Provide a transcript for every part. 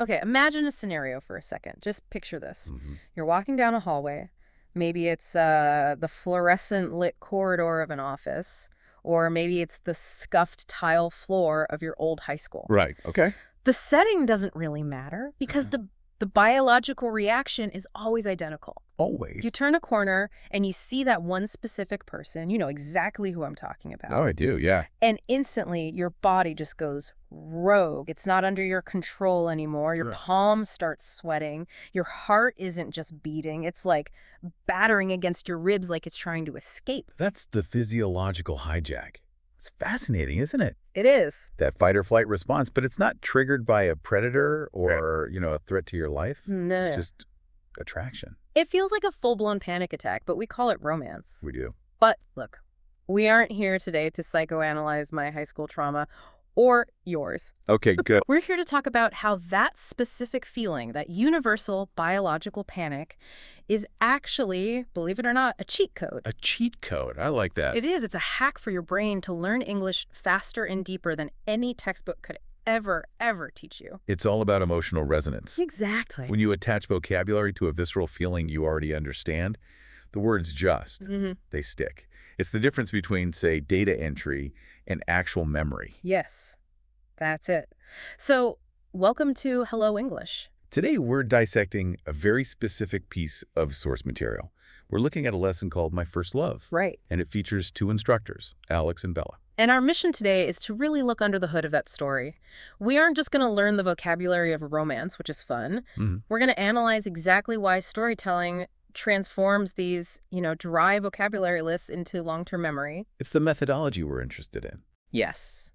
Okay, imagine a scenario for a second. Just picture this. Hmm. You're walking down a hallway. Maybe it's the fluorescent lit corridor of an office, or maybe it's the scuffed tile floor of your old high school. Right. Okay. The setting doesn't really matter because the biological reaction is always identical. Always. You turn a corner and you see that one specific person, you know exactly who I'm talking Oh, about. I do. Yeah. And instantly, your body just goes rogue. It's not under your control anymore. Your Ugh. palms start sweating. Your heart isn't just beating. It's like battering against your ribs like it's trying to escape. That's the physiological hijack. It's fascinating, isn't it? It is. That fight or flight response, but it's not triggered by a predator or, a threat to your life. It's No. just attraction. It feels like a full-blown panic attack, but we call it romance. We do. But look, we aren't here today to psychoanalyze my high school trauma or yours. Okay, good. We're here to talk about how that specific feeling, that universal biological panic, is actually, believe it or not, a cheat code. A cheat code. I like that. It is. It's a hack for your brain to learn English faster and deeper than any textbook could ever teach you. It's all about emotional resonance. Exactly. When you attach vocabulary to a visceral feeling you already understand, the words just, they stick. It's the difference between, say, data entry and actual memory. Yes, that's it. So, welcome to Hello English. Today, we're dissecting a very specific piece of source material. We're looking at a lesson called My First Love. Right. And it features two instructors, Alex and Bella. And our mission today is to really look under the hood of that story. We aren't just going to learn the vocabulary of romance, which is fun. We're going to analyze exactly why storytelling transforms these, dry vocabulary lists into long-term memory. It's the methodology we're interested in. Yes.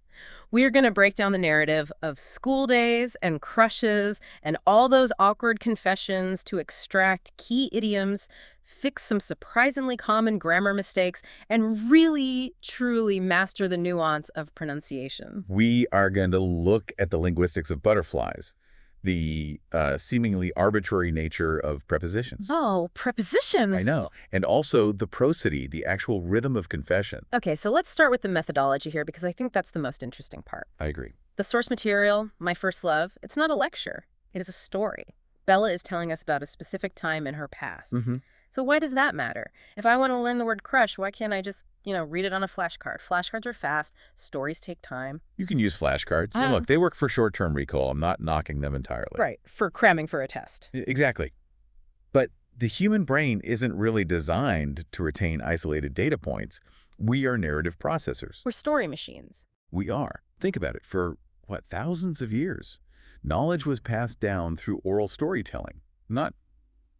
We're going to break down the narrative of school days and crushes and all those awkward confessions to extract key idioms, fix some surprisingly common grammar mistakes, and really, truly master the nuance of pronunciation. We are going to look at the linguistics of butterflies, the seemingly arbitrary nature of prepositions. Oh, prepositions. I know. And also the prosody, the actual rhythm of confession. Okay, so let's start with the methodology here because I think that's the most interesting part. I agree. The source material, My First Love, it's not a lecture. It is a story. Bella is telling us about a specific time in her past. So why does that matter? If I want to learn the word crush, why can't I just, read it on a flashcard? Flashcards are fast. Stories take time. You can use flashcards. And look, they work for short-term recall. I'm not knocking them entirely. Right, for cramming for a test. Exactly. But the human brain isn't really designed to retain isolated data points. We are narrative processors. We're story machines. We are. Think about it. For, thousands of years, knowledge was passed down through oral storytelling, not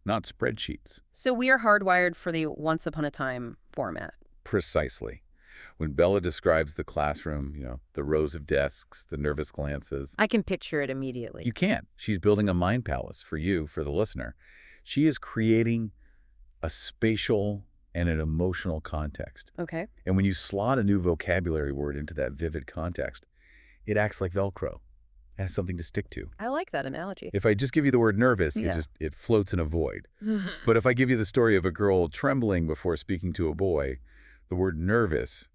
spreadsheets. So we are hardwired for the once upon a time format. Precisely. When Bella describes the classroom, the rows of desks, the nervous glances. I can picture it immediately. You can't. She's building a mind palace for you, for the listener. She is creating a spatial and an emotional context. Okay. And when you slot a new vocabulary word into that vivid context, it acts like Velcro. It has something to stick to. I like that analogy. If I just give you the word nervous, Yeah. it floats in a void. But if I give you the story of a girl trembling before speaking to a boy, the word nervous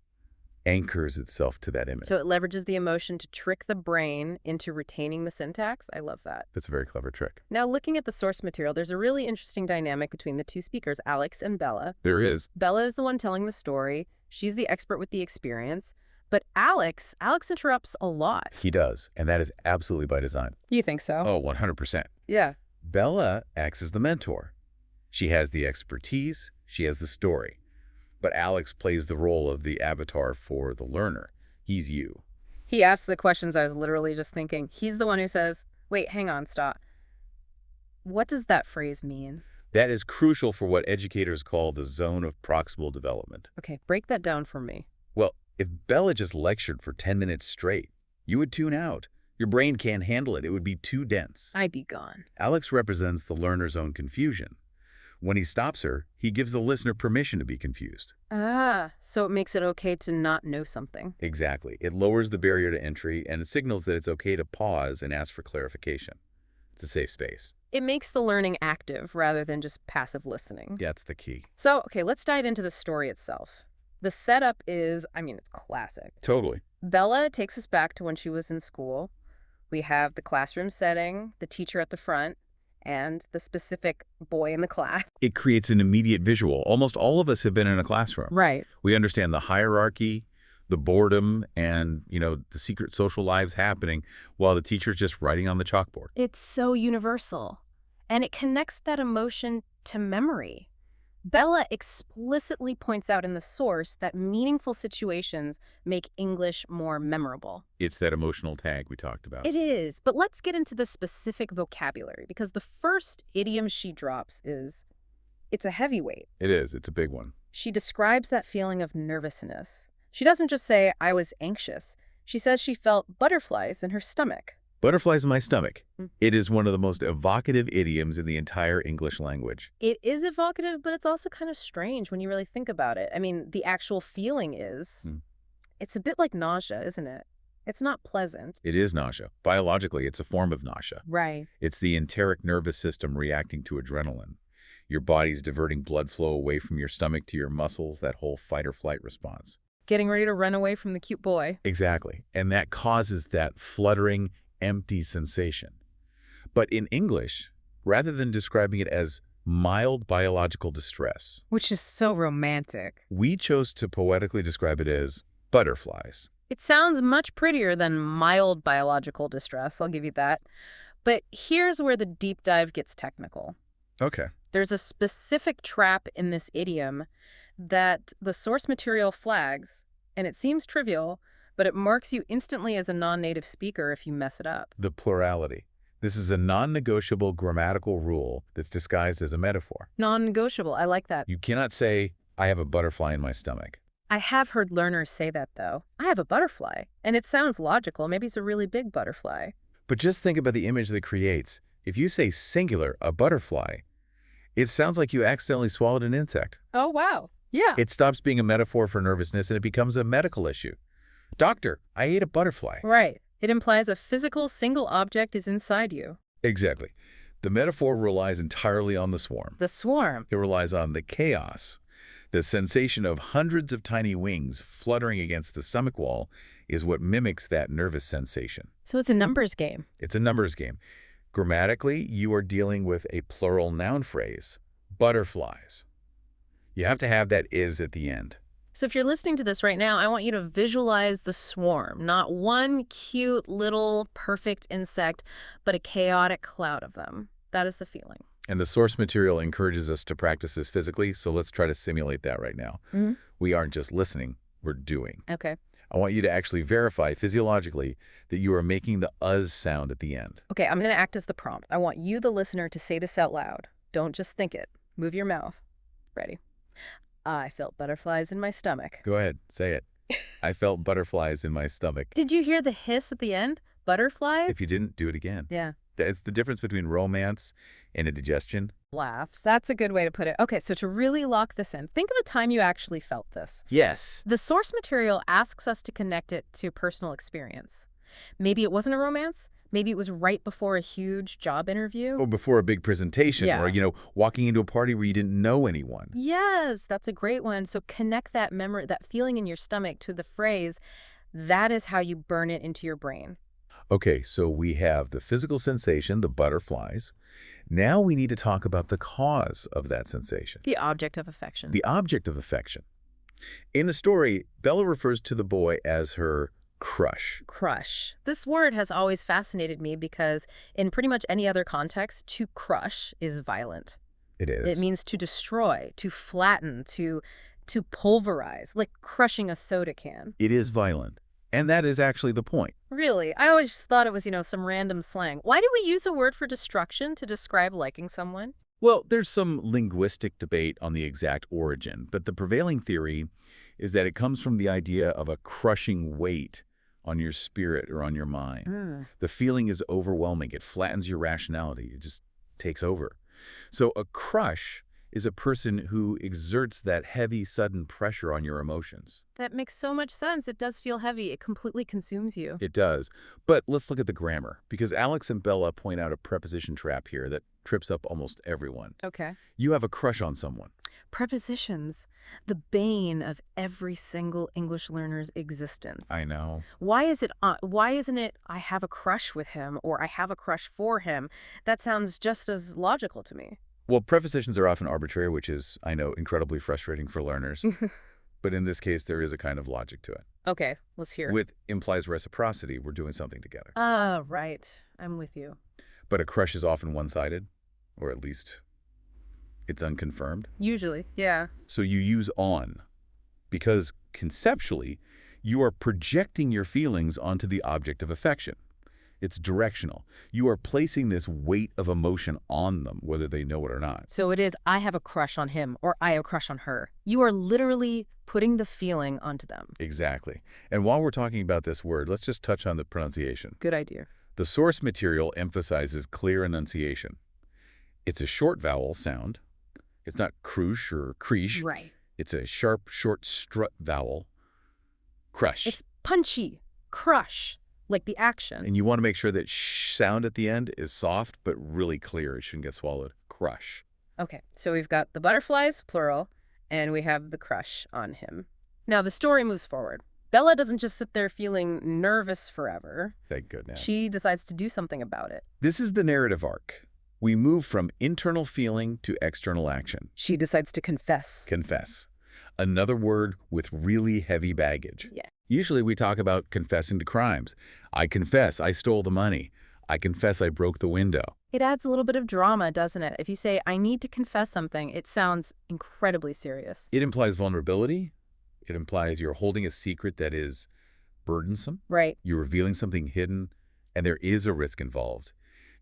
anchors itself to that image. So it leverages the emotion to trick the brain into retaining the syntax. I love that. That's a very clever trick. Now, looking at the source material, there's a really interesting dynamic between the two speakers, Alex and Bella. There is. Bella is the one telling the story. She's the expert with the experience. But Alex interrupts a lot. He does, and that is absolutely by design. You think so? Oh, 100%. Yeah. Bella acts as the mentor. She has the expertise, she has the story. But Alex plays the role of the avatar for the learner. He's you. He asks the questions I was literally just thinking. He's the one who says, wait, hang on, stop. What does that phrase mean? That is crucial for what educators call the zone of proximal development. Okay, break that down for me. Well, if Bella just lectured for 10 minutes straight, you would tune out. Your brain can't handle it. It would be too dense. I'd be gone. Alex represents the learner's own confusion. When he stops her, he gives the listener permission to be confused. Ah, so it makes it okay to not know something. Exactly. It lowers the barrier to entry and it signals that it's okay to pause and ask for clarification. It's a safe space. It makes the learning active rather than just passive listening. That's the key. So, okay, let's dive into the story itself. The setup is, it's classic. Totally. Bella takes us back to when she was in school. We have the classroom setting, the teacher at the front, and the specific boy in the class. It creates an immediate visual. Almost all of us have been in a classroom. Right. We understand the hierarchy, the boredom, and, the secret social lives happening while the teacher's just writing on the chalkboard. It's so universal, and it connects that emotion to memory. Bella explicitly points out in the source that meaningful situations make English more memorable. It's that emotional tag we talked about. It is, but let's get into the specific vocabulary, because the first idiom she drops is, it's a heavyweight. It is. It's a big one. She describes that feeling of nervousness. She doesn't just say, I was anxious. She says she felt butterflies in her stomach. Butterflies in my stomach. Mm. It is one of the most evocative idioms in the entire English language. It is evocative, but it's also kind of strange when you really think about it. I mean, the actual feeling is, it's a bit like nausea, isn't it? It's not pleasant. It is nausea. Biologically, it's a form of nausea. Right. It's the enteric nervous system reacting to adrenaline. Your body's diverting blood flow away from your stomach to your muscles, that whole fight-or-flight response. Getting ready to run away from the cute boy. Exactly. And that causes that fluttering, empty sensation. But in English, rather than describing it as mild biological distress, Which is so romantic. we chose to poetically describe it as butterflies. It sounds much prettier than mild biological distress, I'll give you that. But here's where the deep dive gets technical. Okay. There's a specific trap in this idiom that the source material flags, and it seems trivial, but it marks you instantly as a non-native speaker if you mess it up. The plurality. This is a non-negotiable grammatical rule that's disguised as a metaphor. Non-negotiable, I like that. You cannot say, I have a butterfly in my stomach. I have heard learners say that, though. I have a butterfly, and it sounds logical. Maybe it's a really big butterfly. But just think about the image that it creates. If you say singular, a butterfly, it sounds like you accidentally swallowed an insect. Oh, wow. Yeah. It stops being a metaphor for nervousness and it becomes a medical issue. Doctor, I ate a butterfly. Right. It implies a physical single object is inside you. Exactly. The metaphor relies entirely on the swarm. The swarm. It relies on the chaos. The sensation of hundreds of tiny wings fluttering against the stomach wall is what mimics that nervous sensation. So it's a numbers game. It's a numbers game. Grammatically, you are dealing with a plural noun phrase, butterflies. You have to have that is at the end. So if you're listening to this right now, I want you to visualize the swarm, not one cute little perfect insect, but a chaotic cloud of them. That is the feeling. And the source material encourages us to practice this physically, so let's try to simulate that right now. Mm-hmm. We aren't just listening, we're doing. Okay. I want you to actually verify physiologically that you are making the uz sound at the end. Okay, I'm going to act as the prompt. I want you, the listener, to say this out loud. Don't just think it. Move your mouth. Ready? I felt butterflies in my stomach. Go ahead, say it. I felt butterflies in my stomach. Did you hear the hiss at the end? Butterflies? If you didn't, do it again. Yeah. It's the difference between romance and indigestion. Laughs. That's a good way to put it. Okay, so to really lock this in, think of a time you actually felt this. Yes. The source material asks us to connect it to personal experience. Maybe it wasn't a romance. Maybe it was right before a huge job interview. Or before a big presentation, Yeah. or, walking into a party where you didn't know anyone. Yes, that's a great one. So connect that memory, that feeling in your stomach to the phrase. That is how you burn it into your brain. Okay, so we have the physical sensation, the butterflies. Now we need to talk about the cause of that sensation. The object of affection. The object of affection. In the story, Bella refers to the boy as her crush. Crush. This word has always fascinated me because in pretty much any other context, to crush is violent. It is. It means to destroy, to flatten, to pulverize, like crushing a soda can. It is violent. And that is actually the point. Really? I always just thought it was, some random slang. Why do we use a word for destruction to describe liking someone? Well, there's some linguistic debate on the exact origin, but the prevailing theory is that it comes from the idea of a crushing weight on your spirit or on your mind. The feeling is overwhelming. It flattens your rationality. It just takes over. So a crush is a person who exerts that heavy, sudden pressure on your emotions. That makes so much sense. It does feel heavy. It completely consumes you. It does. But let's look at the grammar, because Alex and Bella point out a preposition trap here that trips up almost everyone. Okay. You have a crush on someone. Prepositions, the bane of every single English learner's existence. I know. Why isn't it I have a crush with him or I have a crush for him? That sounds just as logical to me. Well, prepositions are often arbitrary, which is, I know, incredibly frustrating for learners. But in this case, there is a kind of logic to it. Okay, let's hear it. With implies reciprocity, we're doing something together. Ah, right. I'm with you. But a crush is often one-sided, or at least it's unconfirmed. Usually, yeah. So you use on, because conceptually, you are projecting your feelings onto the object of affection. It's directional. You are placing this weight of emotion on them, whether they know it or not. So it is, I have a crush on him or I have a crush on her. You are literally putting the feeling onto them. Exactly. And while we're talking about this word, let's just touch on the pronunciation. Good idea. The source material emphasizes clear enunciation. It's a short vowel sound. It's not crush or creesh. Right. It's a sharp, short strut vowel. Crush. It's punchy, crush, like the action. And you want to make sure that sh sound at the end is soft, but really clear. It shouldn't get swallowed. Crush. Okay, so we've got the butterflies, plural, and we have the crush on him. Now the story moves forward. Bella doesn't just sit there feeling nervous forever. Thank goodness. She decides to do something about it. This is the narrative arc. We move from internal feeling to external action. She decides to confess. Confess. Another word with really heavy baggage. Yeah. Usually we talk about confessing to crimes. I confess I stole the money. I confess I broke the window. It adds a little bit of drama, doesn't it? If you say, I need to confess something, it sounds incredibly serious. It implies vulnerability. It implies you're holding a secret that is burdensome. Right. You're revealing something hidden, and there is a risk involved.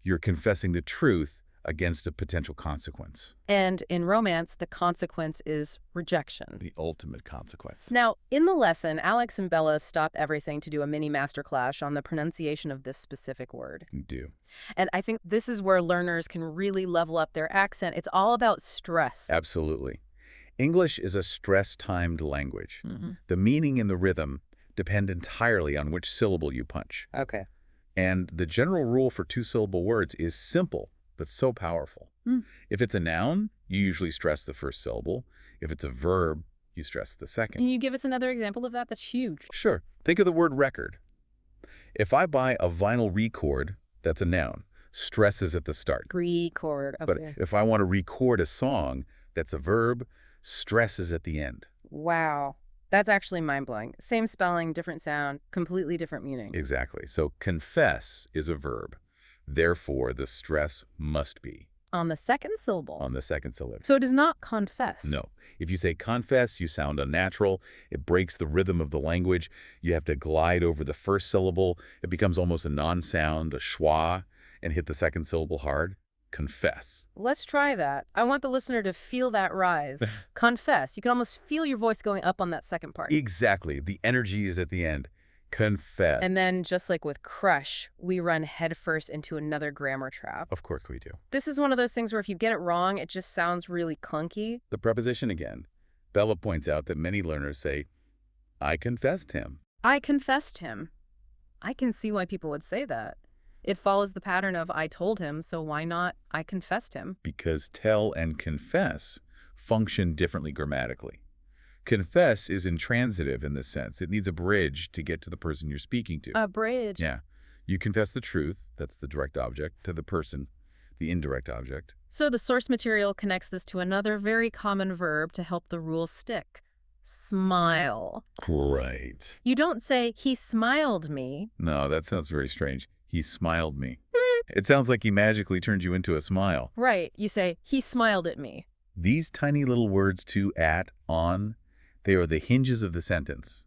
You're confessing the truth against a potential consequence. And in romance, the consequence is rejection. The ultimate consequence. Now, in the lesson, Alex and Bella stop everything to do a mini masterclass on the pronunciation of this specific word. You do. And I think this is where learners can really level up their accent. It's all about stress. Absolutely. English is a stress-timed language. Mm-hmm. The meaning and the rhythm depend entirely on which syllable you punch. Okay. And the general rule for two-syllable words is simple, but so powerful. If it's a noun, you usually stress the first syllable. If it's a verb, you stress the second. Can you give us another example of that? That's huge. Sure. Think of the word record. If I buy a vinyl record, that's a noun. Stress is at the start. Record. But Okay. if I want to record a song, that's a verb. Stress is at the end. Wow. That's actually mind-blowing. Same spelling, different sound, completely different meaning. Exactly. So confess is a verb. Therefore, the stress must be On the second syllable. on the second syllable. So it is not confess. No. If you say confess, you sound unnatural. It breaks the rhythm of the language. You have to glide over the first syllable. It becomes almost a non-sound, a schwa, and hit the second syllable hard. Confess. Let's try that. I want the listener to feel that rise. Confess. You can almost feel your voice going up on that second part. Exactly. The energy is at the end. Confess. And then, just like with crush, we run headfirst into another grammar trap. Of course we do. This is one of those things where if you get it wrong, it just sounds really clunky. The preposition again. Bella points out that many learners say, I confessed him. I confessed him. I can see why people would say that. It follows the pattern of I told him, so why not I confessed him? Because tell and confess function differently grammatically. Confess is intransitive in this sense. It needs a bridge to get to the person you're speaking to. A bridge. Yeah. You confess the truth, that's the direct object, to the person, the indirect object. So the source material connects this to another very common verb to help the rule stick. Smile. Right. You don't say, he smiled me. No, that sounds very strange. He smiled me. It sounds like he magically turned you into a smile. Right. You say, he smiled at me. These tiny little words to, at, on, they are the hinges of the sentence.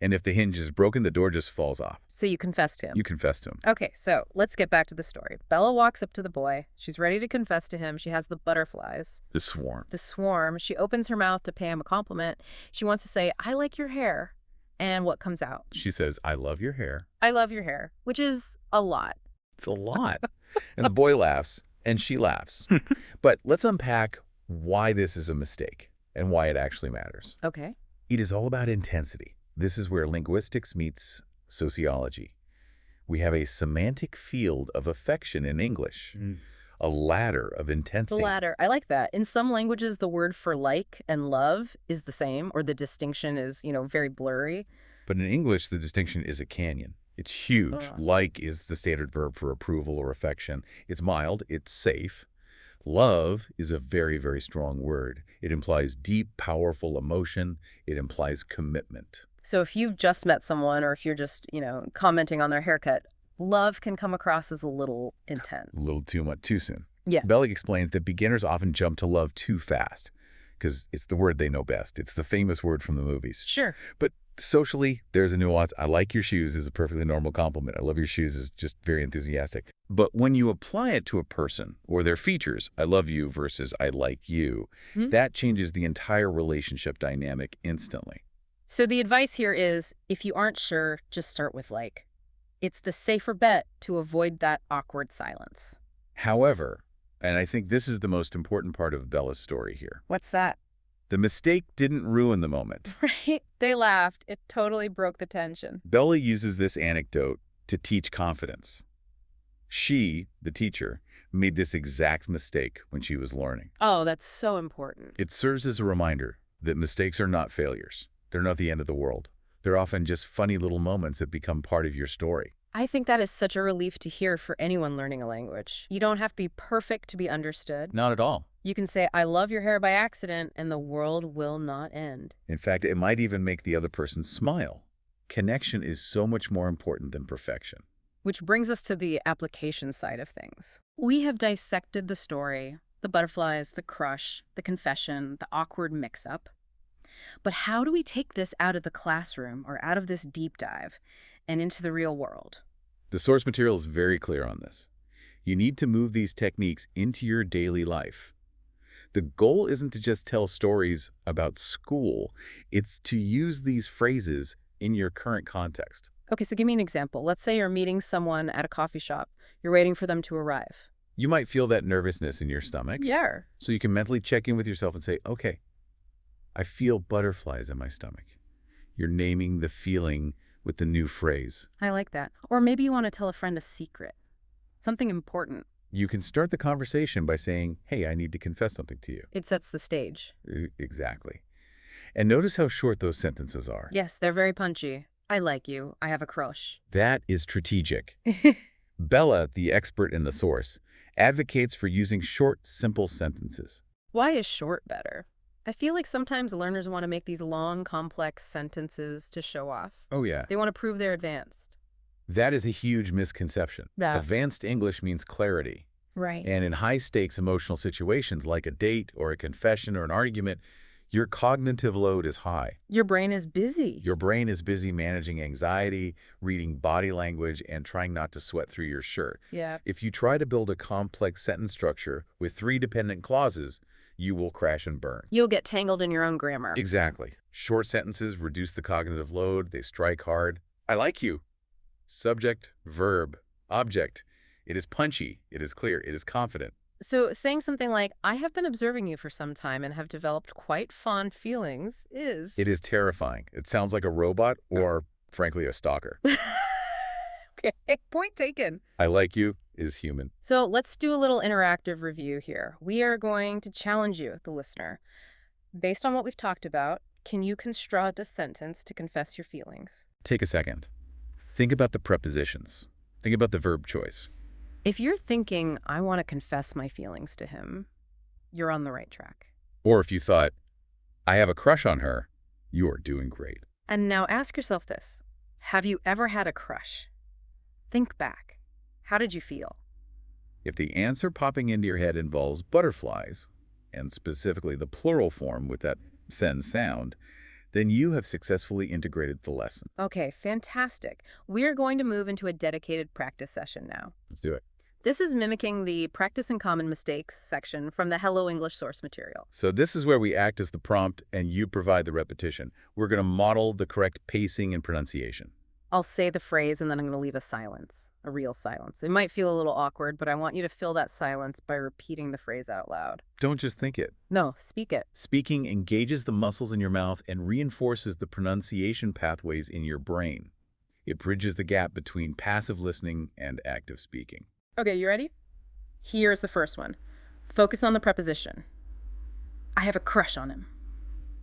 And if the hinge is broken, the door just falls off. So you confessed him. You confess to him. Okay, so let's get back to the story. Bella walks up to the boy. She's ready to confess to him. She has the butterflies. The swarm. The swarm. She opens her mouth to pay him a compliment. She wants to say, I like your hair. And what comes out? She says, I love your hair. I love your hair, which is a lot. It's a lot. And the boy laughs, and she laughs. But let's unpack why this is a mistake and why it actually matters. Okay. It is all about intensity. This is where linguistics meets sociology. We have a semantic field of affection in English, a ladder of The intensity. latter. I like that. In some languages, the word for like and love is the same, or the distinction is, very blurry. But in English, the distinction is a canyon. It's huge. Ugh. Like is the standard verb for approval or affection. It's mild. It's safe. Love is a very, very strong word. It implies deep, powerful emotion. It implies commitment. So if you've just met someone, or if you're just, commenting on their haircut, love can come across as a little intense. A little too much, too soon. Yeah. Bellick explains that beginners often jump to love too fast because it's the word they know best. It's the famous word from the movies. Sure. But socially, there's a nuance. I like your shoes is a perfectly normal compliment. I love your shoes is just very enthusiastic. But when you apply it to a person or their features, I love you versus I like you, that changes the entire relationship dynamic instantly. So the advice here is, if you aren't sure, just start with like. It's the safer bet to avoid that awkward silence. However, and I think this is the most important part of Bella's story here, What's that? the mistake didn't ruin the moment. Right? They laughed. It totally broke the tension. Bella uses this anecdote to teach confidence. She, the teacher, made this exact mistake when she was learning. Oh, that's so important. It serves as a reminder that mistakes are not failures. They're not the end of the world. They're often just funny little moments that become part of your story. I think that is such a relief to hear for anyone learning a language. You don't have to be perfect to be understood. Not at all. You can say, I love your hair by accident, and the world will not end. In fact, it might even make the other person smile. Connection is so much more important than perfection. Which brings us to the application side of things. We have dissected the story, the butterflies, the crush, the confession, the awkward mix-up. But how do we take this out of the classroom or out of this deep dive and into the real world? The source material is very clear on this. You need to move these techniques into your daily life. The goal isn't to just tell stories about school. It's to use these phrases in your current context. Okay, so give me an example. Let's say you're meeting someone at a coffee shop. You're waiting for them to arrive. You might feel that nervousness in your stomach. Yeah. So you can mentally check in with yourself and say, okay, I feel butterflies in my stomach. You're naming the feeling with the new phrase. I like that. Or maybe you want to tell a friend a secret. Something important. You can start the conversation by saying, hey, I need to confess something to you. It sets the stage. Exactly. And notice how short those sentences are. Yes, they're very punchy. I like you. I have a crush. That is strategic. Bella, the expert in the source, advocates for using short, simple sentences. Why is short better? I feel like sometimes learners want to make these long, complex sentences to show off. Oh, yeah. They want to prove they're advanced. That is a huge misconception. Yeah. Advanced English means clarity. Right. And in high-stakes emotional situations like a date or a confession or an argument, your cognitive load is high. Your brain is busy. Your brain is busy managing anxiety, reading body language, and trying not to sweat through your shirt. Yeah. If you try to build a complex sentence structure with 3 dependent clauses, you will crash and burn. You'll get tangled in your own grammar. Exactly. Short sentences reduce the cognitive load. They strike hard. I like you. Subject, verb, object. It is punchy. It is clear. It is confident. So saying something like, I have been observing you for some time and have developed quite fond feelings is... It is terrifying. It sounds like a robot or, frankly, a stalker. Okay, point taken. I like you is human. So let's do a little interactive review here. We are going to challenge you, the listener. Based on what we've talked about, can you construct a sentence to confess your feelings? Take a second. Think about the prepositions. Think about the verb choice. If you're thinking, I want to confess my feelings to him, you're on the right track. Or if you thought, I have a crush on her, you are doing great. And now ask yourself this. Have you ever had a crush? Think back. How did you feel? If the answer popping into your head involves butterflies, and specifically the plural form with that sen sound, then you have successfully integrated the lesson. Okay, fantastic. We're going to move into a dedicated practice session now. Let's do it. This is mimicking the Practice and Common Mistakes section from the Hello English source material. So this is where we act as the prompt and you provide the repetition. We're going to model the correct pacing and pronunciation. I'll say the phrase and then I'm going to leave a silence, a real silence. It might feel a little awkward, but I want you to fill that silence by repeating the phrase out loud. Don't just think it. No, speak it. Speaking engages the muscles in your mouth and reinforces the pronunciation pathways in your brain. It bridges the gap between passive listening and active speaking. Okay, you ready? Here's the first one. Focus on the preposition. I have a crush on him.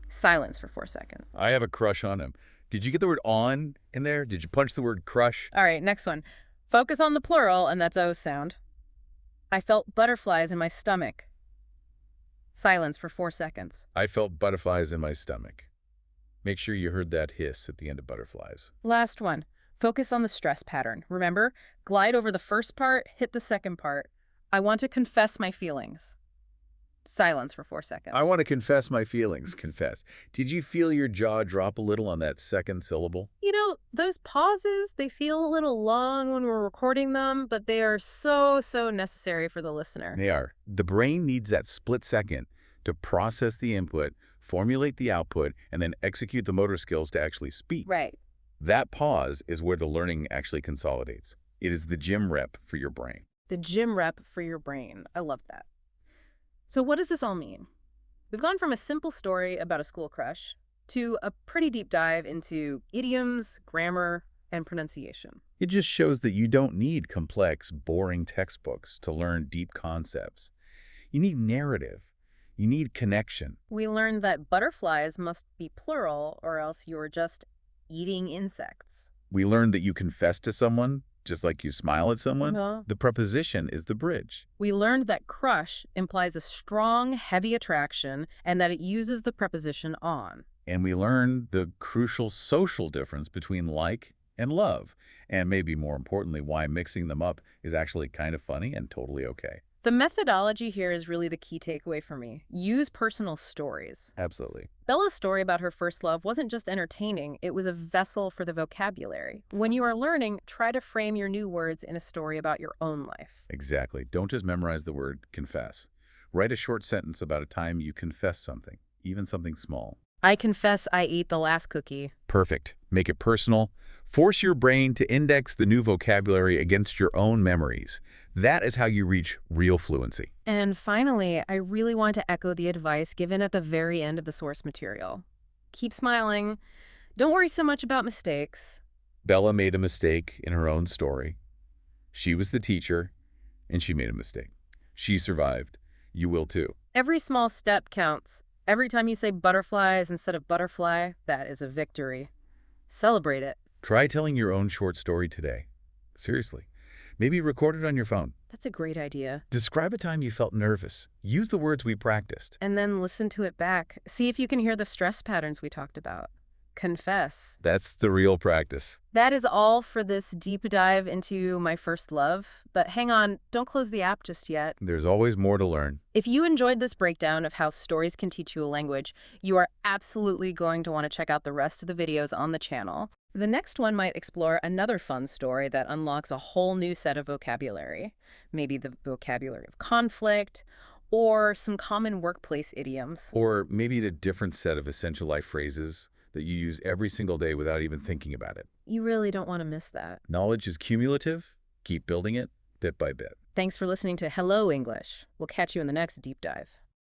Silence for 4 seconds. I have a crush on him. Did you get the word on in there? Did you punch the word crush? All right, next one. Focus on the plural, and that's O sound. I felt butterflies in my stomach. Silence for 4 seconds. I felt butterflies in my stomach. Make sure you heard that hiss at the end of butterflies. Last one. Focus on the stress pattern. Remember, glide over the first part, hit the second part. I want to confess my feelings. Silence for 4 seconds. I want to confess my feelings. Confess. Did you feel your jaw drop a little on that second syllable? You know, those pauses, they feel a little long when we're recording them, but they are so necessary for the listener. They are. The brain needs that split second to process the input, formulate the output, and then execute the motor skills to actually speak. Right. That pause is where the learning actually consolidates. It is the gym rep for your brain. The gym rep for your brain. I love that. So what does this all mean? We've gone from a simple story about a school crush to a pretty deep dive into idioms, grammar, and pronunciation. It just shows that you don't need complex, boring textbooks to learn deep concepts. You need narrative. You need connection. We learned that butterflies must be plural or else you're just eating insects. We learned that you confess to someone just like you smile at someone. Uh-huh. The preposition is the bridge. We learned that crush implies a strong, heavy attraction and that it uses the preposition on. And we learned the crucial social difference between like and love. And maybe more importantly, why mixing them up is actually kind of funny and totally okay. The methodology here is really the key takeaway for me. Use personal stories. Absolutely. Bella's story about her first love wasn't just entertaining, it was a vessel for the vocabulary. When you are learning, try to frame your new words in a story about your own life. Exactly. Don't just memorize the word confess. Write a short sentence about a time you confessed something, even something small. I confess I ate the last cookie. Perfect. Make it personal. Force your brain to index the new vocabulary against your own memories. That is how you reach real fluency. And finally, I really want to echo the advice given at the very end of the source material. Keep smiling. Don't worry so much about mistakes. Bella made a mistake in her own story. She was the teacher, and she made a mistake. She survived. You will too. Every small step counts. Every time you say butterflies instead of butterfly, that is a victory. Celebrate it. Try telling your own short story today. Seriously. Maybe record it on your phone. That's a great idea. Describe a time you felt nervous. Use the words we practiced. And then listen to it back. See if you can hear the stress patterns we talked about. Confess. That's the real practice. That is all for this deep dive into my first love. But hang on, don't close the app just yet. There's always more to learn. If you enjoyed this breakdown of how stories can teach you a language, you are absolutely going to want to check out the rest of the videos on the channel. The next one might explore another fun story that unlocks a whole new set of vocabulary. Maybe the vocabulary of conflict, or some common workplace idioms. Or maybe a different set of essential life phrases that you use every single day without even thinking about it. You really don't want to miss that. Knowledge is cumulative. Keep building it bit by bit. Thanks for listening to Hello English. We'll catch you in the next deep dive.